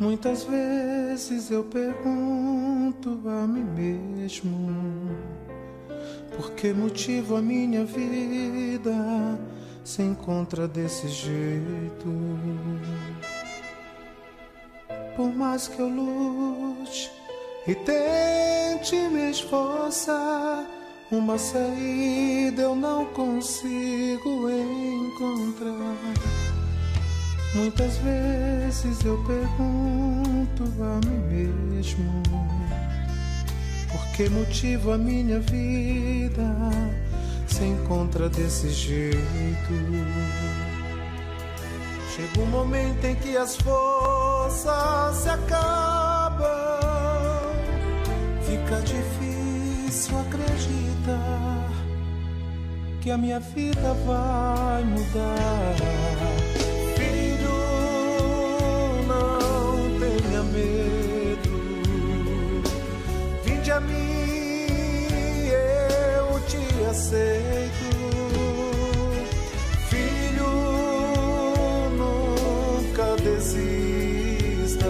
Muitas vezes eu pergunto a mim mesmo: por que motivo a minha vida se encontra desse jeito? Por mais que eu lute e tente me esforçar, uma saída eu não consigo encontrar. Muitas vezes eu pergunto a mim mesmo: por que motivo a minha vida se encontra desse jeito? Chega um momento em que as forças se acabam, fica difícil acreditar que a minha vida vai mudar. Filho, não tenha medo, vinde a mim, eu te aceito. Filho, nunca desista,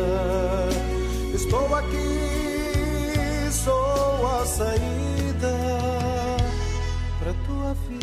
estou aqui, sou a saída pra tua vida.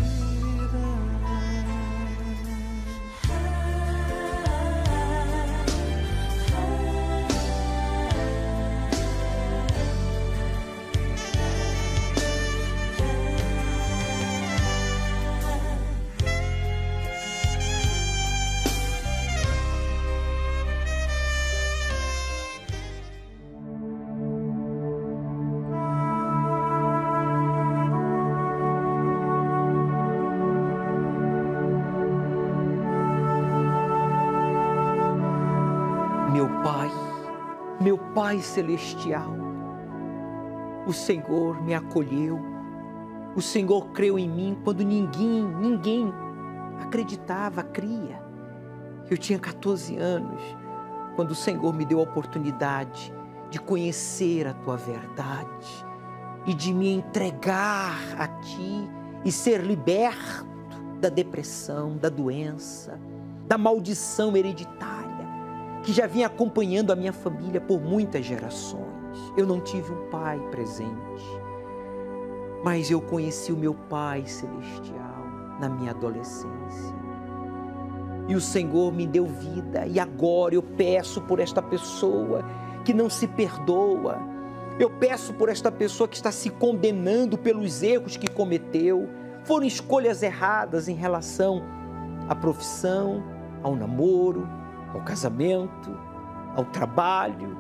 Meu Pai Celestial, o Senhor me acolheu, o Senhor creu em mim quando ninguém acreditava, cria. Eu tinha 14 anos, quando o Senhor me deu a oportunidade de conhecer a Tua verdade e de me entregar a Ti e ser liberto da depressão, da doença, da maldição hereditária que já vinha acompanhando a minha família por muitas gerações. Eu não tive um pai presente, mas eu conheci o meu Pai Celestial na minha adolescência. E o Senhor me deu vida, e agora eu peço por esta pessoa que não se perdoa. Eu peço por esta pessoa que está se condenando pelos erros que cometeu. Foram escolhas erradas em relação à profissão, ao namoro, ao casamento, ao trabalho,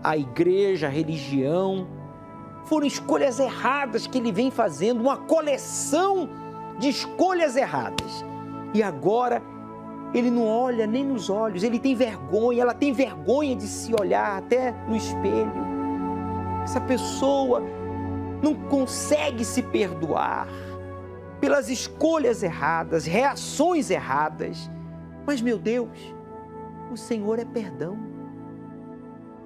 à igreja, à religião. Foram escolhas erradas que ele vem fazendo, uma coleção de escolhas erradas. E agora ele não olha nem nos olhos, ele tem vergonha, ela tem vergonha de se olhar até no espelho. Essa pessoa não consegue se perdoar pelas escolhas erradas, reações erradas. Mas, meu Deus, o Senhor é perdão.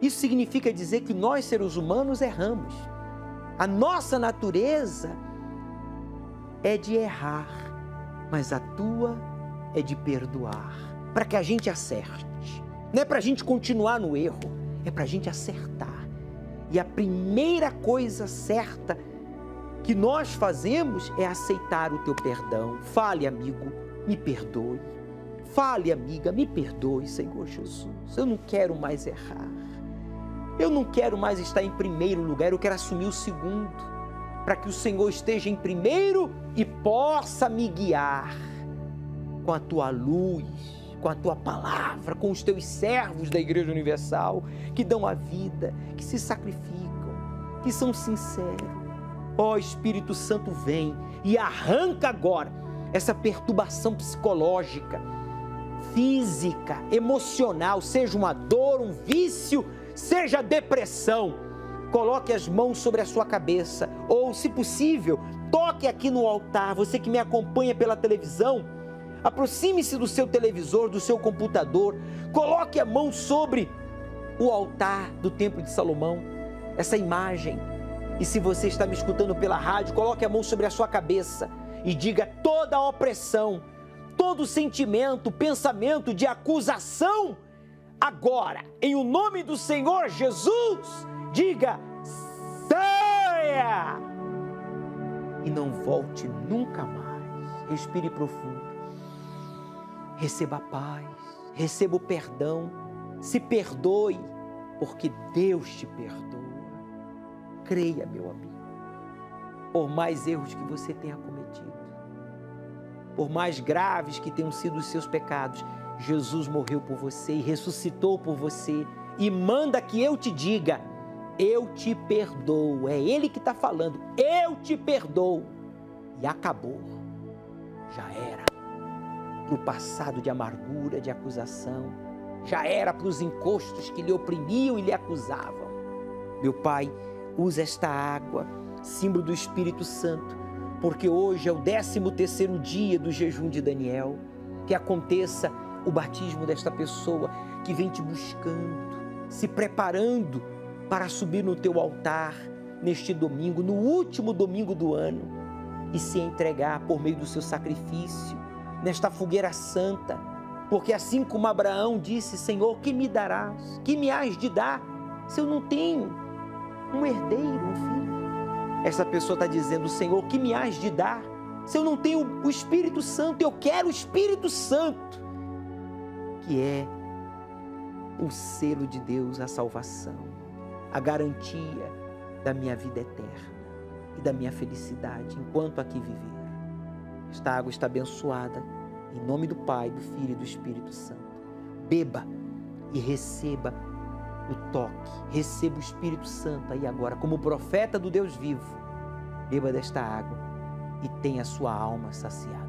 Isso significa dizer que nós, seres humanos, erramos. A nossa natureza é de errar, mas a tua é de perdoar, para que a gente acerte. Não é para a gente continuar no erro, é para a gente acertar. E a primeira coisa certa que nós fazemos é aceitar o teu perdão. Fale, amigo, me perdoe. Fale, amiga, me perdoe, Senhor Jesus. Eu não quero mais errar. Eu não quero mais estar em primeiro lugar, eu quero assumir o segundo, para que o Senhor esteja em primeiro e possa me guiar com a tua luz, com a tua palavra, com os teus servos da Igreja Universal, que dão a vida, que se sacrificam, que são sinceros. Ó Espírito Santo, vem e arranca agora essa perturbação psicológica, física, emocional, seja uma dor, um vício, seja depressão. Coloque as mãos sobre a sua cabeça, ou, se possível, toque aqui no altar. Você que me acompanha pela televisão, aproxime-se do seu televisor, do seu computador, coloque a mão sobre o altar do Templo de Salomão, essa imagem. E se você está me escutando pela rádio, coloque a mão sobre a sua cabeça e diga: toda a opressão, todo sentimento, pensamento de acusação agora, em o nome do Senhor Jesus, diga: saia! E não volte nunca mais. Respire profundo. Receba a paz, receba o perdão, se perdoe, porque Deus te perdoa. Creia, meu amigo, por mais erros que você tenha cometido, por mais graves que tenham sido os seus pecados, Jesus morreu por você e ressuscitou por você e manda que eu te diga: eu te perdoo. É Ele que está falando, eu te perdoo. E acabou, já era. Para o passado de amargura, de acusação, já era para os encostos que lhe oprimiam e lhe acusavam. Meu Pai, usa esta água, símbolo do Espírito Santo, porque hoje é o 13º dia do jejum de Daniel. Que aconteça o batismo desta pessoa que vem te buscando, se preparando para subir no teu altar neste domingo, no último domingo do ano, e se entregar por meio do seu sacrifício nesta fogueira santa, porque assim como Abraão disse: Senhor, que me darás? Que me hás de dar se eu não tenho um herdeiro, um filho? Essa pessoa está dizendo: Senhor, que me hás de dar se eu não tenho o Espírito Santo? Eu quero o Espírito Santo, que é o selo de Deus, a salvação, a garantia da minha vida eterna e da minha felicidade enquanto aqui viver. Esta água está abençoada, em nome do Pai, do Filho e do Espírito Santo. Beba e receba o toque, receba o Espírito Santo aí agora, como profeta do Deus vivo. Beba desta água e tenha a sua alma saciada.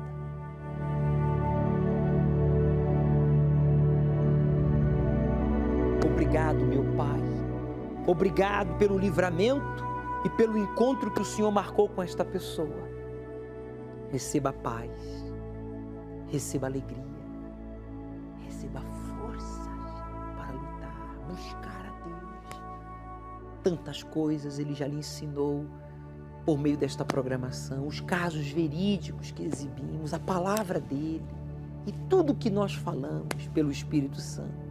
Obrigado, meu Pai. Obrigado pelo livramento e pelo encontro que o Senhor marcou com esta pessoa. Receba a paz, receba a alegria, receba forças para lutar, buscar a Deus. Tantas coisas Ele já lhe ensinou por meio desta programação, os casos verídicos que exibimos, a palavra dEle e tudo que nós falamos pelo Espírito Santo.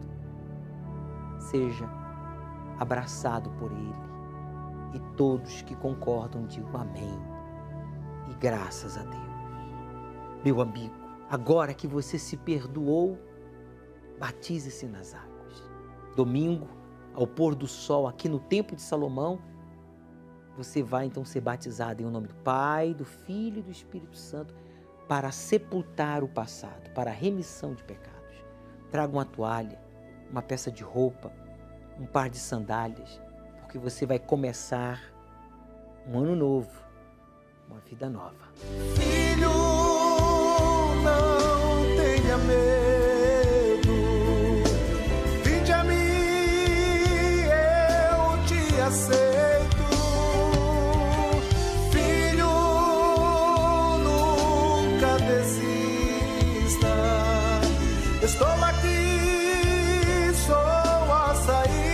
Seja abraçado por Ele, e todos que concordam digam amém e graças a Deus. Meu amigo, agora que você se perdoou, batize-se nas águas. Domingo, ao pôr do sol, aqui no Templo de Salomão, você vai então ser batizado em nome do Pai, do Filho e do Espírito Santo, para sepultar o passado, para a remissão de pecados. Traga uma toalha, uma peça de roupa, um par de sandálias, porque você vai começar um ano novo, uma vida nova. Filho, não tenha medo, vinde a mim, eu te aceito. Filho, nunca desista, estou aqui, sou a saída.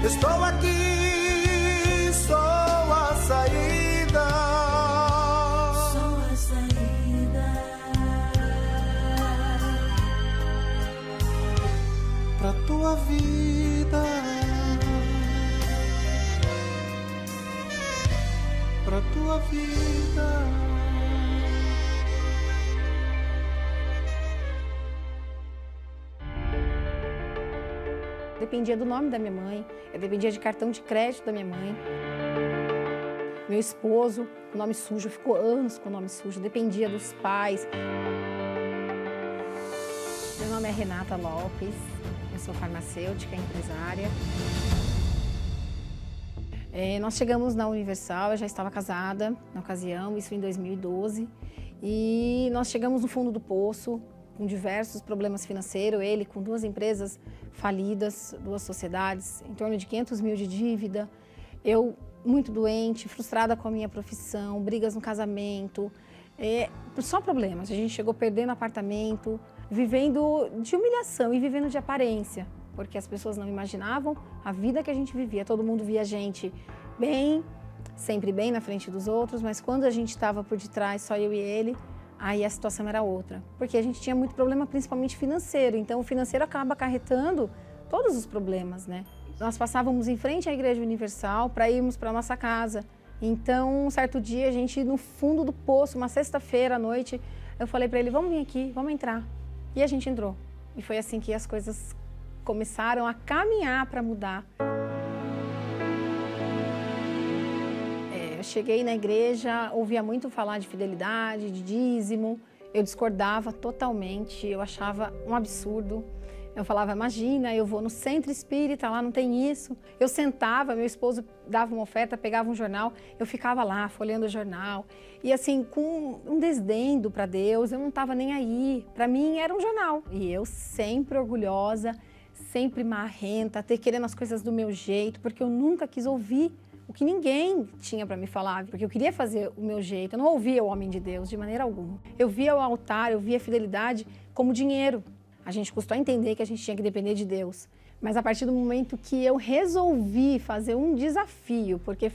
Estou aqui, sou a saída. Sou a saída pra tua vida, pra tua vida. Dependia do nome da minha mãe, eu dependia de cartão de crédito da minha mãe. Meu esposo, o nome sujo, ficou anos com o nome sujo, dependia dos pais. Meu nome é Renata Lopes, eu sou farmacêutica, empresária. Nós chegamos na Universal, eu já estava casada na ocasião, isso em 2012. E nós chegamos no fundo do poço, com diversos problemas financeiros, ele com 2 empresas falidas, 2 sociedades, em torno de 500 mil de dívida. Eu muito doente, frustrada com a minha profissão, brigas no casamento, só problemas. A gente chegou perdendo apartamento, vivendo de humilhação e vivendo de aparência, porque as pessoas não imaginavam a vida que a gente vivia. Todo mundo via a gente bem, sempre bem na frente dos outros, mas quando a gente estava por detrás, só eu e ele, aí a situação era outra. Porque a gente tinha muito problema, principalmente financeiro, então o financeiro acaba acarretando todos os problemas, né? Nós passávamos em frente à Igreja Universal para irmos para a nossa casa. Então, um certo dia, a gente, no fundo do poço, uma sexta-feira à noite, eu falei para ele, vamos vir aqui, vamos entrar. E a gente entrou. E foi assim que as coisas começaram a caminhar para mudar. Eu cheguei na igreja, ouvia muito falar de fidelidade, de dízimo. Eu discordava totalmente, eu achava um absurdo. Eu falava, imagina, eu vou no centro espírita, lá não tem isso. Eu sentava, meu esposo dava uma oferta, pegava um jornal, eu ficava lá folheando o jornal. E assim, com um desdém para Deus, eu não estava nem aí. Para mim era um jornal. E eu sempre orgulhosa, sempre marrenta, querendo as coisas do meu jeito, porque eu nunca quis ouvir o que ninguém tinha para me falar, porque eu queria fazer o meu jeito. Eu não ouvia o homem de Deus de maneira alguma. Eu via o altar, eu via a fidelidade como dinheiro. A gente custou a entender que a gente tinha que depender de Deus. Mas a partir do momento que eu resolvi fazer um desafio, porque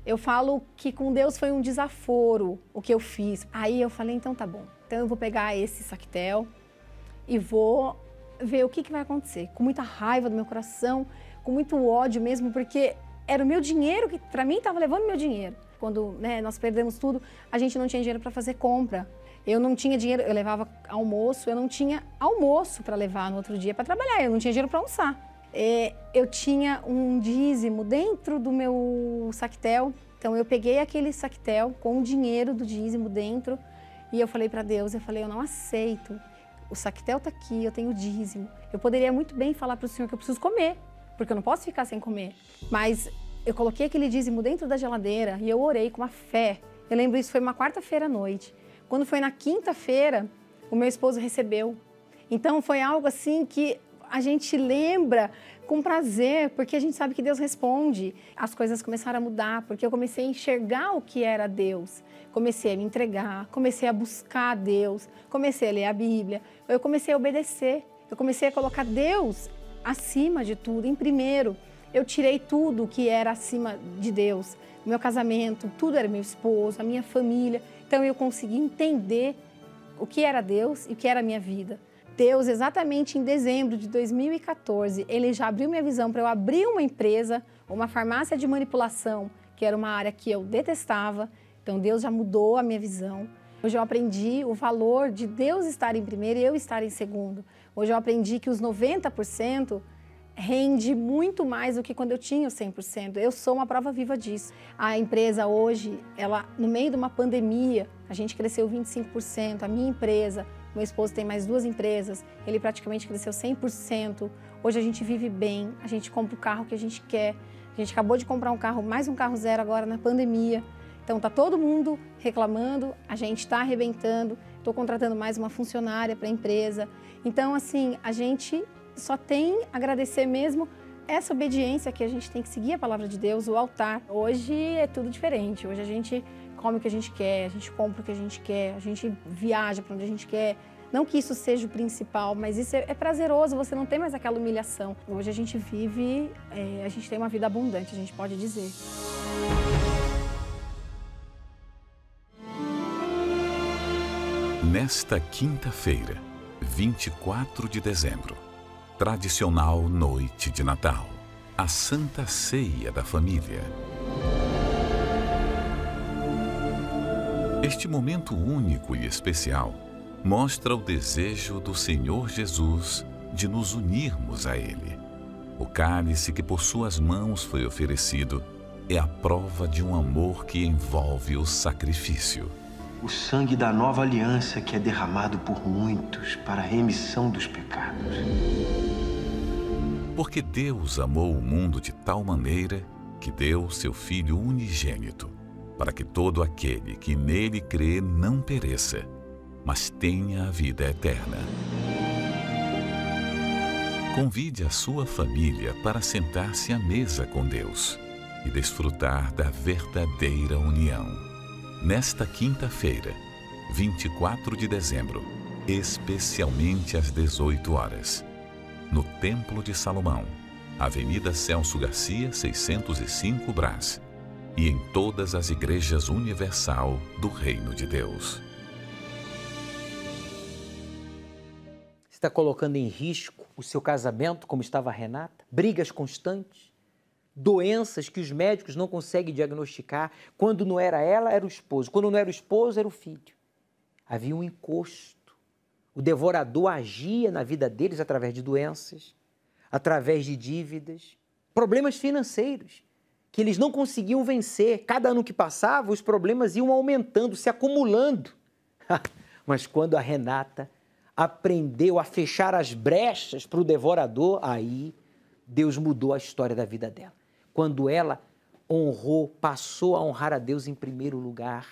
eu falo que com Deus foi um desaforo o que eu fiz. Aí eu falei, então tá bom. Então eu vou pegar esse saquetel e vou ver o que vai acontecer. Com muita raiva do meu coração, com muito ódio mesmo, porque era o meu dinheiro que para mim estava levando meu dinheiro. Quando nós perdemos tudo, a gente não tinha dinheiro para fazer compra. Eu não tinha dinheiro, eu levava almoço, eu não tinha almoço para levar no outro dia para trabalhar, eu não tinha dinheiro para almoçar. Eu tinha um dízimo dentro do meu saquetel, então eu peguei aquele saquetel com o dinheiro do dízimo dentro e eu falei para Deus, eu não aceito, o saquetel está aqui, eu tenho dízimo. Eu poderia muito bem falar para o Senhor que eu preciso comer, porque eu não posso ficar sem comer, mas eu coloquei aquele dízimo dentro da geladeira e eu orei com uma fé. Eu lembro isso foi uma quarta-feira à noite. Quando foi na quinta-feira, o meu esposo recebeu. Então foi algo assim que a gente lembra com prazer, porque a gente sabe que Deus responde. As coisas começaram a mudar, porque eu comecei a enxergar o que era Deus. Comecei a me entregar, comecei a buscar Deus, comecei a ler a Bíblia, eu comecei a obedecer, eu comecei a colocar Deus acima de tudo, em primeiro. Eu tirei tudo que era acima de Deus, o meu casamento, tudo era meu esposo, a minha família. Então eu consegui entender o que era Deus e o que era a minha vida. Deus, exatamente em dezembro de 2014, ele já abriu minha visão para eu abrir uma empresa, uma farmácia de manipulação, que era uma área que eu detestava. Então Deus já mudou a minha visão. Hoje eu aprendi o valor de Deus estar em primeiro e eu estar em segundo. Hoje eu aprendi que os 90% rende muito mais do que quando eu tinha os 100%. Eu sou uma prova viva disso. A empresa hoje, no meio de uma pandemia, a gente cresceu 25%. A minha empresa, meu esposo tem mais 2 empresas, ele praticamente cresceu 100%. Hoje a gente vive bem, a gente compra o carro que a gente quer. A gente acabou de comprar um carro, mais um carro zero agora na pandemia. Então tá todo mundo reclamando, a gente está arrebentando. Estou contratando mais uma funcionária para a empresa. Então assim, a gente só tem a agradecer mesmo essa obediência que a gente tem que seguir a palavra de Deus, o altar. Hoje é tudo diferente, hoje a gente come o que a gente quer, a gente compra o que a gente quer, a gente viaja para onde a gente quer. Não que isso seja o principal, mas isso é prazeroso, você não tem mais aquela humilhação. Hoje a gente vive, a gente tem uma vida abundante, a gente pode dizer. Nesta quinta-feira, 24 de dezembro, tradicional noite de Natal, a Santa Ceia da Família. Este momento único e especial mostra o desejo do Senhor Jesus de nos unirmos a Ele. O cálice que por suas mãos foi oferecido é a prova de um amor que envolve o sacrifício. O sangue da nova aliança que é derramado por muitos para a remissão dos pecados. Porque Deus amou o mundo de tal maneira que deu seu Filho unigênito, para que todo aquele que nele crê não pereça, mas tenha a vida eterna. Convide a sua família para sentar-se à mesa com Deus. e desfrutar da verdadeira união. Nesta quinta-feira, 24 de dezembro, especialmente às 18 horas, no Templo de Salomão, Avenida Celso Garcia, 605 Brás, e em todas as igrejas universal do Reino de Deus. Está colocando em risco o seu casamento, como estava a Renata? Brigas constantes? Doenças que os médicos não conseguem diagnosticar? Quando não era ela, era o esposo. Quando não era o esposo, era o filho. Havia um encosto. O devorador agia na vida deles através de doenças, através de dívidas, problemas financeiros, que eles não conseguiam vencer. Cada ano que passava, os problemas iam aumentando, se acumulando. Mas quando a Renata aprendeu a fechar as brechas para o devorador, aí Deus mudou a história da vida dela. Quando ela honrou, passou a honrar a Deus em primeiro lugar,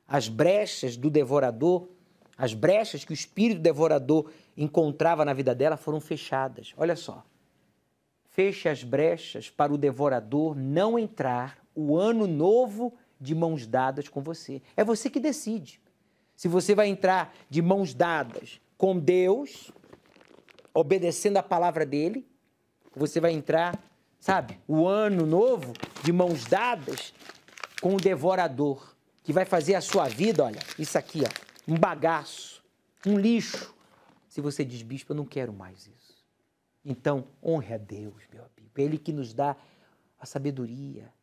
as brechas do devorador, as brechas que o espírito devorador encontrava na vida dela foram fechadas. Olha só, feche as brechas para o devorador não entrar o ano novo de mãos dadas com você. É você que decide. Se você vai entrar de mãos dadas com Deus, obedecendo a palavra dele, você vai entrar, sabe, o ano novo de mãos dadas com o devorador, que vai fazer a sua vida, olha, isso aqui, ó, um bagaço, um lixo. Se você diz, bispo, eu não quero mais isso. Então, honre a Deus, meu amigo. É Ele que nos dá a sabedoria,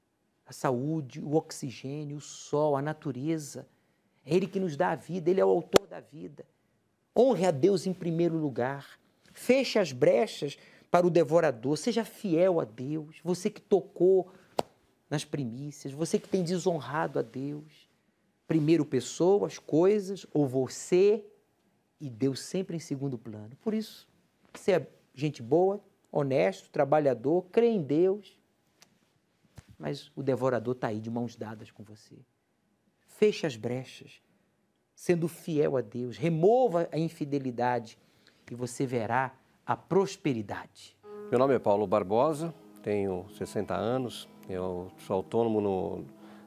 a saúde, o oxigênio, o sol, a natureza. É Ele que nos dá a vida, Ele é o autor da vida. Honre a Deus em primeiro lugar. Feche as brechas para o devorador. Seja fiel a Deus. Você que tocou nas primícias, você que tem desonrado a Deus. Primeiro pessoas, coisas, ou você e Deus sempre em segundo plano. Por isso, você é gente boa, honesto, trabalhador, crê em Deus, mas o devorador está aí de mãos dadas com você. Feche as brechas, sendo fiel a Deus, remova a infidelidade e você verá a prosperidade. Meu nome é Paulo Barbosa, tenho 60 anos, eu sou autônomo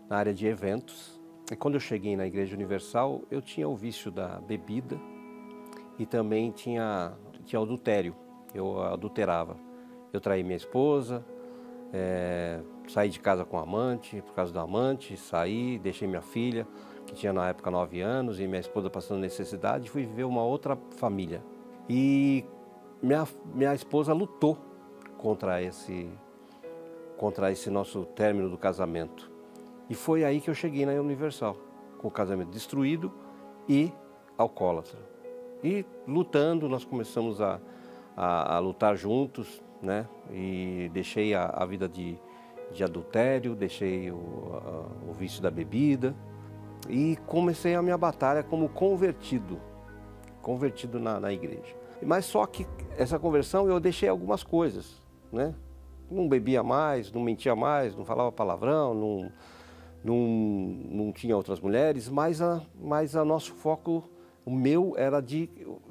na área de eventos. E quando eu cheguei na Igreja Universal, eu tinha o vício da bebida e também tinha adultério, eu adulterava. Eu traí minha esposa, saí de casa com amante, por causa do amante, saí, deixei minha filha, que tinha na época 9 anos, e minha esposa passando necessidade, fui viver uma outra família. E minha esposa lutou contra esse nosso término do casamento. E foi aí que eu cheguei na Universal, com o casamento destruído e alcoólatra. E lutando, nós começamos a lutar juntos, né? E deixei a vida de adultério, deixei o vício da bebida e comecei a minha batalha como convertido na igreja. Mas só que essa conversão eu deixei algumas coisas, né? Não bebia mais, não mentia mais, não falava palavrão, não tinha outras mulheres, mas o nosso foco, o meu, era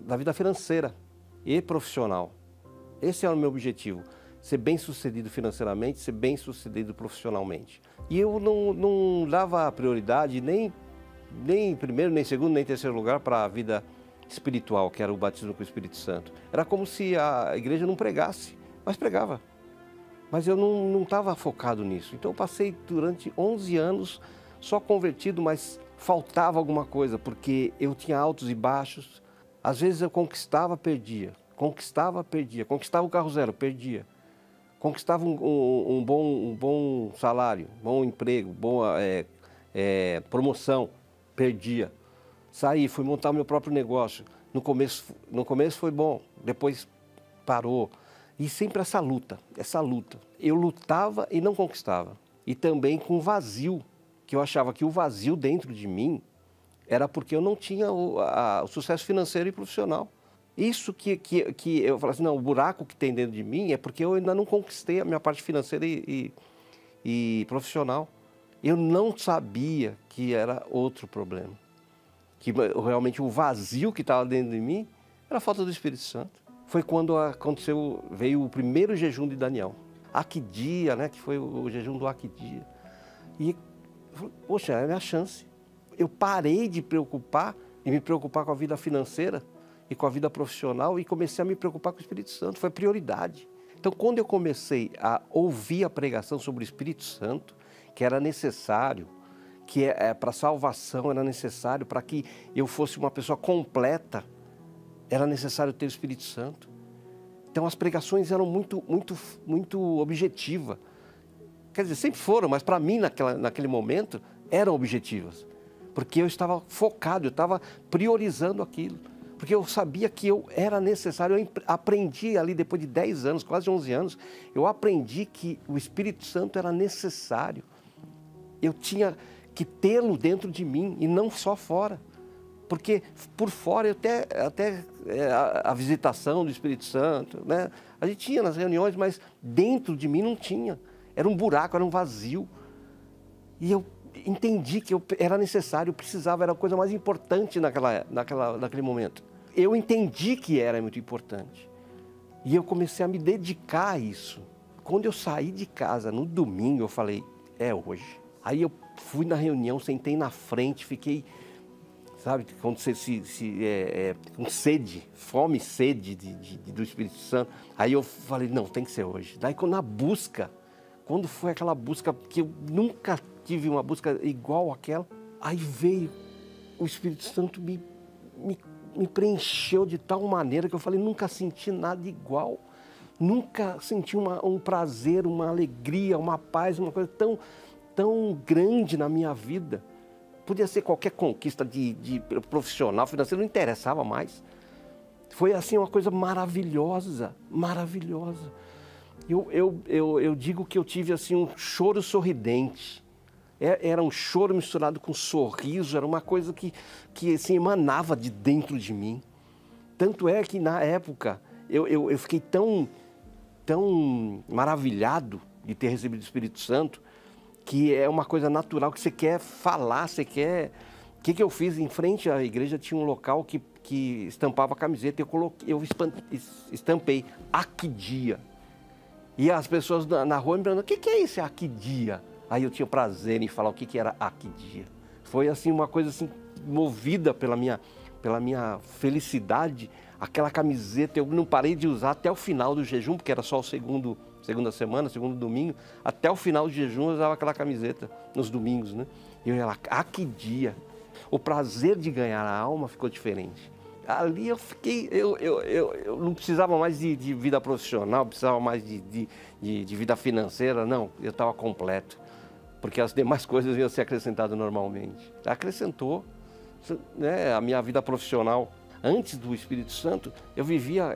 da vida financeira e profissional. Esse era o meu objetivo, ser bem-sucedido financeiramente, ser bem-sucedido profissionalmente. E eu não dava prioridade nem primeiro, nem segundo, nem terceiro lugar para a vida espiritual, que era o batismo com o Espírito Santo. Era como se a igreja não pregasse, mas pregava. Mas eu não estava focado nisso. Então eu passei durante 11 anos só convertido, mas faltava alguma coisa, porque eu tinha altos e baixos. Às vezes eu conquistava, perdia. Conquistava, perdia. Conquistava o carro zero, perdia. Conquistava um bom salário, bom emprego, boa promoção, perdia. Saí, fui montar o meu próprio negócio. No começo foi bom, depois parou. E sempre essa luta. Eu lutava e não conquistava. E também com vazio, que eu achava que o vazio dentro de mim era porque eu não tinha o sucesso financeiro e profissional. Isso que eu falava assim, não, o buraco que tem dentro de mim é porque eu ainda não conquistei a minha parte financeira e profissional. Eu não sabia que era outro problema. Que realmente o vazio que estava dentro de mim era a falta do Espírito Santo. Foi quando veio o primeiro jejum de Daniel. Aquidia, né? Que foi o jejum do Aquidia. E, poxa, é a minha chance. Eu parei de preocupar e me preocupar com a vida financeira e com a vida profissional e comecei a me preocupar com o Espírito Santo. Foi prioridade. Então, quando eu comecei a ouvir a pregação sobre o Espírito Santo, que era necessário, que para a salvação era necessário, para que eu fosse uma pessoa completa, era necessário ter o Espírito Santo. Então, as pregações eram muito objetivas. Quer dizer, sempre foram, mas para mim, naquele momento, eram objetivas. Porque eu estava focado, eu estava priorizando aquilo. Porque eu sabia que eu era necessário. Eu aprendi ali, depois de 10 anos, quase 11 anos, eu aprendi que o Espírito Santo era necessário. Eu tinha que tê-lo dentro de mim e não só fora. Porque por fora, até a visitação do Espírito Santo, né? A gente tinha nas reuniões, mas dentro de mim não tinha. Era um buraco, era um vazio. E eu entendi que era necessário, eu precisava, era a coisa mais importante naquele momento. Eu entendi que era muito importante. E eu comecei a me dedicar a isso. Quando eu saí de casa no domingo, eu falei, é hoje. Aí eu fui na reunião, sentei na frente, fiquei, sabe, quando você com sede, fome e sede do Espírito Santo. Aí eu falei, não, tem que ser hoje. Daí quando foi aquela busca que eu nunca tive uma busca igual àquela, aí veio o Espírito Santo me preencheu de tal maneira que eu falei, nunca senti nada igual, nunca senti um prazer, uma alegria, uma paz, uma coisa tão grande na minha vida. Podia ser qualquer conquista de profissional, financeiro, não interessava mais. Foi assim uma coisa maravilhosa, maravilhosa. Eu digo que eu tive assim um choro sorridente. Era um choro misturado com sorriso, era uma coisa que assim, emanava de dentro de mim. Tanto é que na época eu fiquei tão maravilhado de ter recebido o Espírito Santo, que é uma coisa natural que você quer falar, você quer... O que eu fiz? Em frente à igreja tinha um local que estampava camiseta, eu estampei Aquidia. E as pessoas na rua me perguntando, o que é esse Aquidia? Aí eu tinha prazer em falar o que era Aquidia. Foi assim uma coisa assim, movida pela minha felicidade. Aquela camiseta eu não parei de usar até o final do jejum, porque era só o segunda semana, segundo domingo. Até o final do jejum eu usava aquela camiseta nos domingos, né? E eu ia lá, Aquidia. O prazer de ganhar a alma ficou diferente. Ali eu fiquei, eu não precisava mais de vida profissional, precisava mais de vida financeira, não, eu estava completo. Porque as demais coisas iam ser acrescentadas normalmente. Acrescentou, né, a minha vida profissional. Antes do Espírito Santo, eu vivia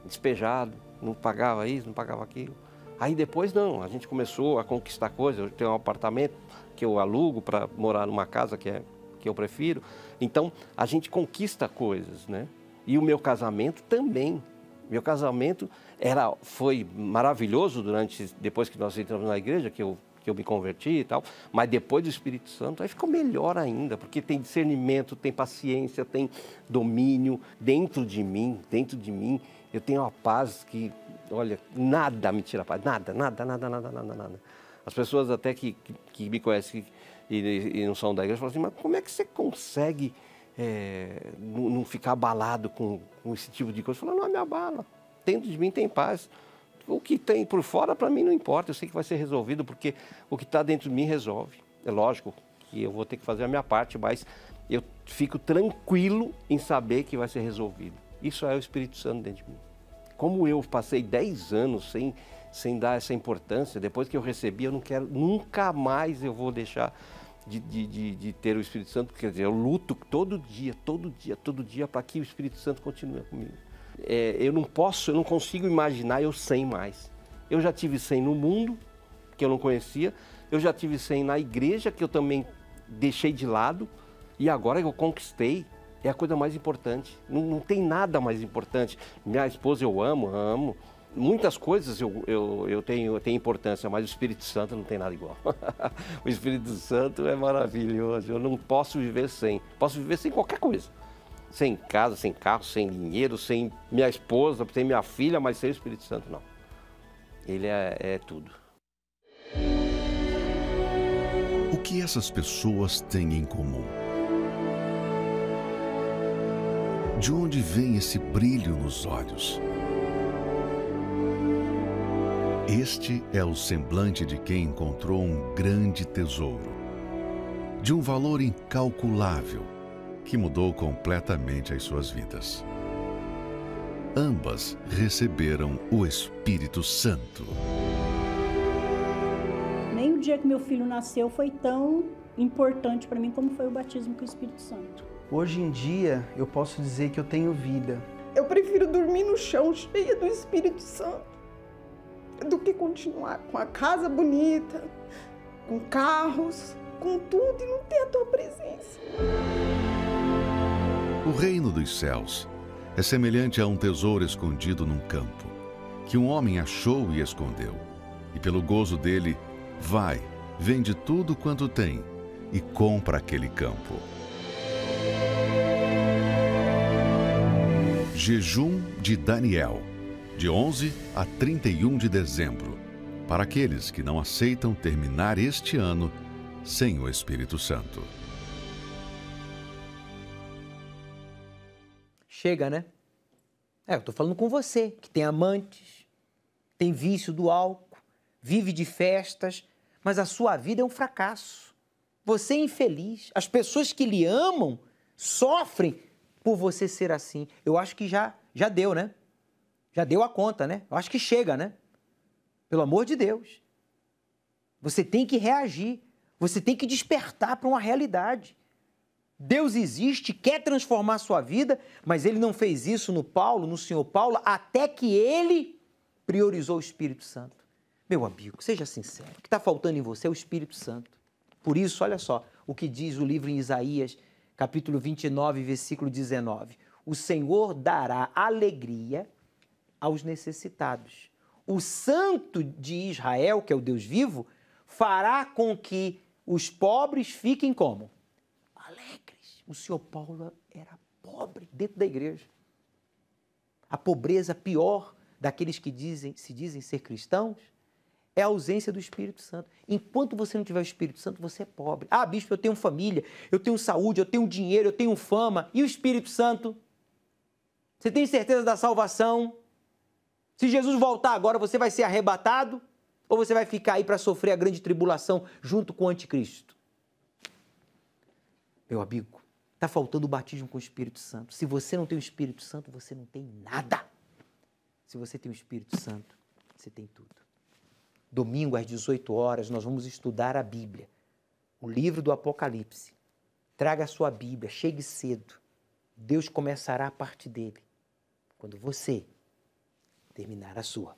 despejado, não pagava isso, não pagava aquilo. Aí depois não, a gente começou a conquistar coisas. Eu tenho um apartamento que eu alugo para morar numa casa que eu prefiro. Então, a gente conquista coisas, né? E o meu casamento também. Meu casamento foi maravilhoso depois que nós entramos na igreja, que eu me converti e tal, mas depois do Espírito Santo, aí ficou melhor ainda, porque tem discernimento, tem paciência, tem domínio dentro de mim, eu tenho uma paz que, olha, nada me tira a paz, nada. As pessoas até que me conhecem e não são da igreja, falam assim, mas como é que você consegue não ficar abalado com esse tipo de coisa? Eu falo, não me abala, dentro de mim tem paz. O que tem por fora, para mim, não importa. Eu sei que vai ser resolvido, porque o que está dentro de mim resolve. É lógico que eu vou ter que fazer a minha parte, mas eu fico tranquilo em saber que vai ser resolvido. Isso é o Espírito Santo dentro de mim. Como eu passei 10 anos sem dar essa importância, depois que eu recebi, eu não quero, nunca mais eu vou deixar de ter o Espírito Santo. Quer dizer, eu luto todo dia para que o Espírito Santo continue comigo. Eu não consigo imaginar eu sem mais. Eu já tive 100 no mundo, que eu não conhecia. Eu já tive 100 na igreja, que eu também deixei de lado. E agora que eu conquistei, é a coisa mais importante. Não tem nada mais importante. Minha esposa eu amo. Muitas coisas eu tenho importância, mas o Espírito Santo não tem nada igual. O Espírito Santo é maravilhoso. Eu não posso viver sem. Posso viver sem qualquer coisa. Sem casa, sem carro, sem dinheiro, sem minha esposa, sem minha filha, mas sem o Espírito Santo, não. Ele é tudo. O que essas pessoas têm em comum? De onde vem esse brilho nos olhos? Este é o semblante de quem encontrou um grande tesouro, de um valor incalculável, que mudou completamente as suas vidas. Ambas receberam o Espírito Santo. Nem o dia que meu filho nasceu foi tão importante para mim como foi o batismo com o Espírito Santo. Hoje em dia, eu posso dizer que eu tenho vida. Eu prefiro dormir no chão cheia do Espírito Santo do que continuar com a casa bonita, com carros, com tudo e não ter a tua presença. O reino dos céus é semelhante a um tesouro escondido num campo, que um homem achou e escondeu. E pelo gozo dele, vai, vende tudo quanto tem e compra aquele campo. Jejum de Daniel, de 11 a 31 de dezembro, para aqueles que não aceitam terminar este ano sem o Espírito Santo. Chega, né? Eu tô falando com você, que tem amantes, tem vício do álcool, vive de festas, mas a sua vida é um fracasso. Você é infeliz. As pessoas que lhe amam sofrem por você ser assim. Eu acho que já deu, né? Já deu a conta, né? Eu acho que chega, né? Pelo amor de Deus. Você tem que reagir. Você tem que despertar para uma realidade. Deus existe, quer transformar a sua vida, mas Ele não fez isso no Paulo, no senhor Paulo, até que Ele priorizou o Espírito Santo. Meu amigo, seja sincero, o que está faltando em você é o Espírito Santo. Por isso, olha só o que diz o livro em Isaías, capítulo 29, versículo 19. O Senhor dará alegria aos necessitados. O Santo de Israel, que é o Deus vivo, fará com que os pobres fiquem como? Alegres. O senhor Paulo era pobre dentro da igreja. A pobreza pior daqueles que se dizem ser cristãos é a ausência do Espírito Santo. Enquanto você não tiver o Espírito Santo, você é pobre. Ah, bispo, eu tenho família, eu tenho saúde, eu tenho dinheiro, eu tenho fama. E o Espírito Santo? Você tem certeza da salvação? Se Jesus voltar agora, você vai ser arrebatado? Ou você vai ficar aí para sofrer a grande tribulação junto com o anticristo? Meu amigo, está faltando o batismo com o Espírito Santo. Se você não tem o Espírito Santo, você não tem nada. Se você tem o Espírito Santo, você tem tudo. Domingo, às 18 horas, nós vamos estudar a Bíblia, o livro do Apocalipse. Traga a sua Bíblia, chegue cedo. Deus começará a parte dele, quando você terminar a sua.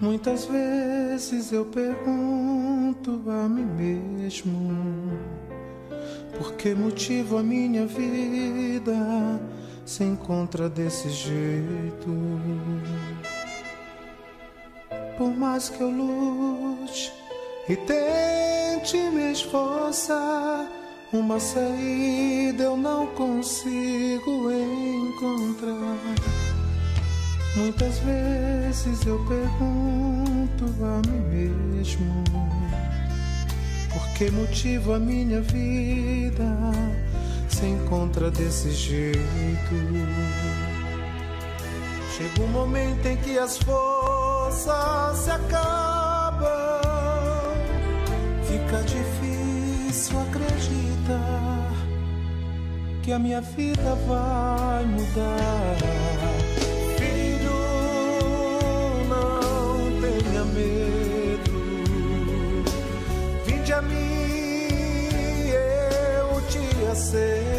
Muitas vezes eu pergunto a mim mesmo: por que motivo a minha vida se encontra desse jeito? Por mais que eu lute e tente me esforçar, uma saída eu não consigo encontrar. Muitas vezes eu pergunto a mim mesmo: por que motivo a minha vida se encontra desse jeito? Chega um momento em que as forças se acabam, fica difícil acreditar que a minha vida vai mudar. Filho, não tenha medo, vinde a mim, eu te aceito.